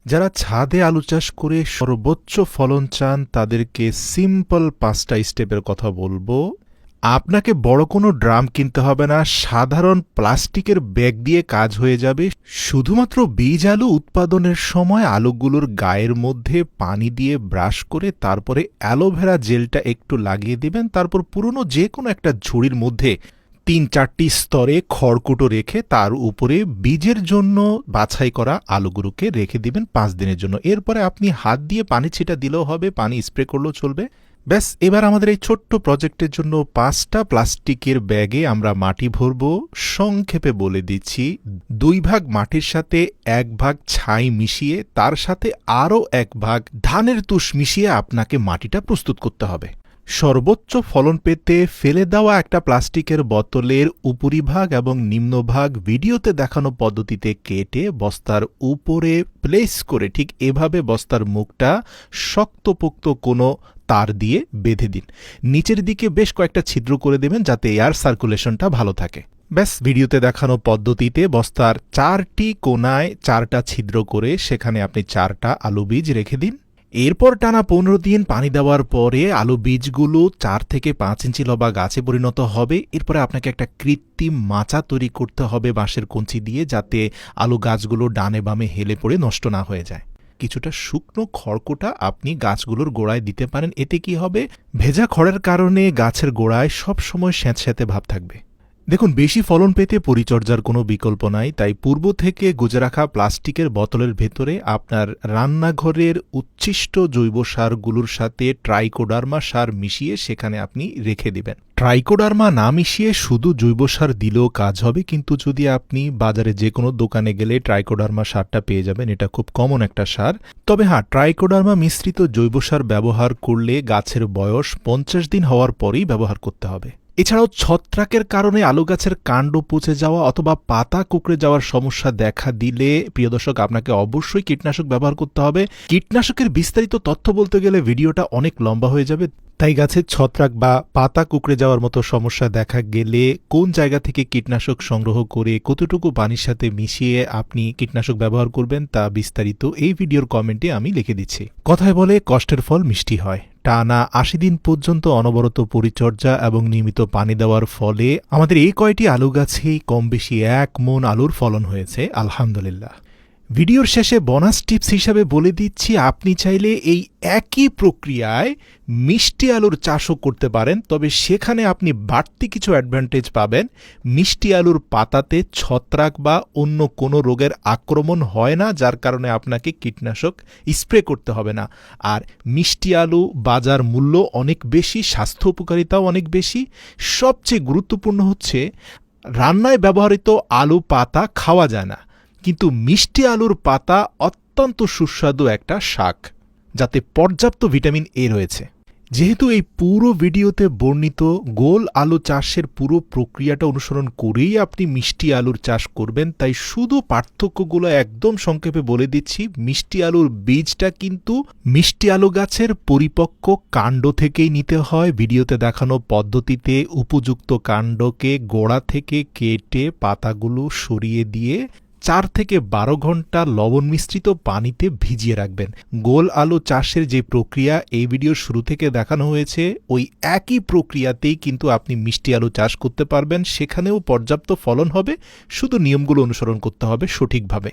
যারা ছাদে আলু চাষ করে সর্বোচ্চ ফলন চান তাদেরকে সিম্পল ৫টা স্টেপের কথা বলবো। আপনাকে বড় কোনো ড্রাম কিনতে হবে না, সাধারণ প্লাস্টিকের ব্যাগ দিয়ে কাজ হয়ে যাবে। শুধুমাত্র বীজ আলু উৎপাদনের সময় আলুগুলোর গায়ের মধ্যে পানি দিয়ে ব্রাশ করে তারপরে অ্যালোভেরা জেলটা একটু লাগিয়ে দিবেন। তারপর পুরনো যে কোনো একটা ঝুড়ির মধ্যে ৩-৪টি স্তরে খড়কুটো রেখে তার উপরে বীজের জন্য বাছাই করা আলুগুলোকে রেখে দিবেন ৫ দিনের জন্য। এরপরে আপনি হাত দিয়ে পানি ছিটা দিলেও হবে, পানি স্প্রে করলেও চলবে। ব্যাস, এবার আমাদের এই ছোট্ট প্রজেক্টের জন্য ৫টা প্লাস্টিকের ব্যাগে আমরা মাটি ভরব। সংক্ষেপে বলে দিচ্ছি, ২ ভাগ মাটির সাথে ১ ভাগ ছাই মিশিয়ে তার সাথে আরও ১ ভাগ ধানের তুষ মিশিয়ে আপনাকে মাটিটা প্রস্তুত করতে হবে। সর্বোচ্চ ফলন পেতে ফেলে দেওয়া একটা প্লাস্টিকের বোতলের উপরিভাগ এবং নিম্নভাগ ভিডিওতে দেখানো পদ্ধতিতে কেটে বস্তার উপরে প্লেস করে ঠিক এভাবে বস্তার মুখটা শক্তপোক্ত কোনো তার দিয়ে বেঁধে দিন। নিচের দিকে বেশ কয়েকটা ছিদ্র করে দেবেন যাতে এয়ার সার্কুলেশনটা ভালো থাকে। ব্যাস, ভিডিওতে দেখানো পদ্ধতিতে বস্তার ৪টি কোণায় ৪টা ছিদ্র করে সেখানে আপনি ৪টা আলু বীজ রেখে দিন। এরপর টানা ১৫ দিন পানি দেওয়ার পরে আলু বীজগুলো ৪ থেকে ৫ ইঞ্চি লম্বা গাছে পরিণত হবে। এরপরে আপনাকে একটা কৃত্রিম মাচা তৈরি করতে হবে বাঁশের কঞ্চি দিয়ে, যাতে আলু গাছগুলো ডানে বামে হেলে পড়ে নষ্ট না হয়ে যায়। কিছুটা শুকনো খড়কুটা আপনি গাছগুলোর গোড়ায় দিতে পারেন। এতে কি হবে, ভেজা খড়ের কারণে গাছের গোড়ায় সবসময় স্যাঁতস্যাঁতে ভাব থাকবে। দেখুন, বেশি ফলন পেতে পরিচর্যার কোনো বিকল্প নাই, তাই পূর্ব থেকে গুজে রাখা প্লাস্টিকের বোতলের ভেতরে আপনার রান্নাঘরের উচ্ছিষ্ট জৈব সারগুলোর সাথে ট্রাইকোডার্মা সার মিশিয়ে সেখানে আপনি রেখে দিবেন। ট্রাইকোডার্মা না মিশিয়ে শুধু জৈব সার দিলেও কাজ হবে, কিন্তু যদি আপনি বাজারে যে কোনো দোকানে গেলে ট্রাইকোডার্মা সারটা পেয়ে যাবেন। এটা খুব কমন একটা সার। তবে হ্যাঁ, ট্রাইকোডার্মা মিশ্রিত জৈব সার ব্যবহার করলে গাছের বয়স ৫০ দিন হওয়ার পরেই ব্যবহার করতে হবে। এছাড়াও ছত্রাকের কারণে আলু গাছের কাণ্ড পচে যাওয়া অথবা পাতা কুঁকড়ে যাওয়ার সমস্যা দেখা দিলে প্রিয় দর্শক, আপনাকে অবশ্যই কীটনাশক ব্যবহার করতে হবে। কীটনাশকের বিস্তারিত তথ্য বলতে গেলে ভিডিওটা অনেক লম্বা হয়ে যাবে, তাই গাছের ছত্রাক বা পাতা কুঁকড়ে যাওয়ার মতো সমস্যা দেখা গেলে কোন জায়গা থেকে কীটনাশক সংগ্রহ করে কতটুকু পানির সাথে মিশিয়ে আপনি কীটনাশক ব্যবহার করবেন তা বিস্তারিত এই ভিডিওর কমেন্টে আমি লিখে দিচ্ছি। কথায় বলে, কষ্টের ফল মিষ্টি হয়। টানা ৮০ দিন পর্যন্ত অনবরত পরিচর্যা এবং নিয়মিত পানি দেওয়ার ফলে আমাদের এই কয়টি আলু গাছেই কম বেশি ১ মণ আলুর ফলন হয়েছে, আলহামদুলিল্লাহ। ভিডিওর শেষে বোনাস টিপস হিসাবে বলে দিচ্ছি, আপনি চাইলে এই একই প্রক্রিয়ায় মিষ্টি আলুর চাষও করতে পারেন, তবে সেখানে আপনি বাড়তি কিছু অ্যাডভান্টেজ পাবেন। মিষ্টি আলুর পাতাতে ছত্রাক বা অন্য কোনো রোগের আক্রমণ হয় না, যার কারণে আপনাকে কীটনাশক স্প্রে করতে হবে না। আর মিষ্টি আলু বাজার মূল্য অনেক বেশি, স্বাস্থ্য উপকারিতাও অনেক বেশি। সবচেয়ে গুরুত্বপূর্ণ হচ্ছে, রান্নায় ব্যবহৃত আলু পাতা খাওয়া যায় না, কিন্তু মিষ্টি আলুর পাতা অত্যন্ত সুস্বাদু একটা শাক, যাতে পর্যাপ্ত ভিটামিন এ রয়েছে। যেহেতু এই পুরো ভিডিওতে বর্ণিত গোল আলু চাষের পুরো প্রক্রিয়াটা অনুসরণ করেই আপনি মিষ্টি আলুর চাষ করবেন, তাই শুধু পার্থক্যগুলো একদম সংক্ষেপে বলে দিচ্ছি। মিষ্টি আলুর বীজটা কিন্তু মিষ্টি আলু গাছের পরিপক্ক কাণ্ড থেকেই নিতে হয়। ভিডিওতে দেখানো পদ্ধতিতে উপযুক্ত কাণ্ডকে গোড়া থেকে কেটে পাতাগুলো সরিয়ে দিয়ে ৪ থেকে ১২ ঘন্টা লবণ মিশ্রিত পানিতে ভিজিয়ে রাখবেন। গোল আলু চাষের যে প্রক্রিয়া এই ভিডিওর শুরু থেকে দেখানো হয়েছে, ওই একই প্রক্রিয়াতেই কিন্তু আপনি মিষ্টি আলু চাষ করতে পারবেন। সেখানেও পর্যাপ্ত ফলন হবে, শুধু নিয়মগুলো অনুসরণ করতে হবে সঠিকভাবে।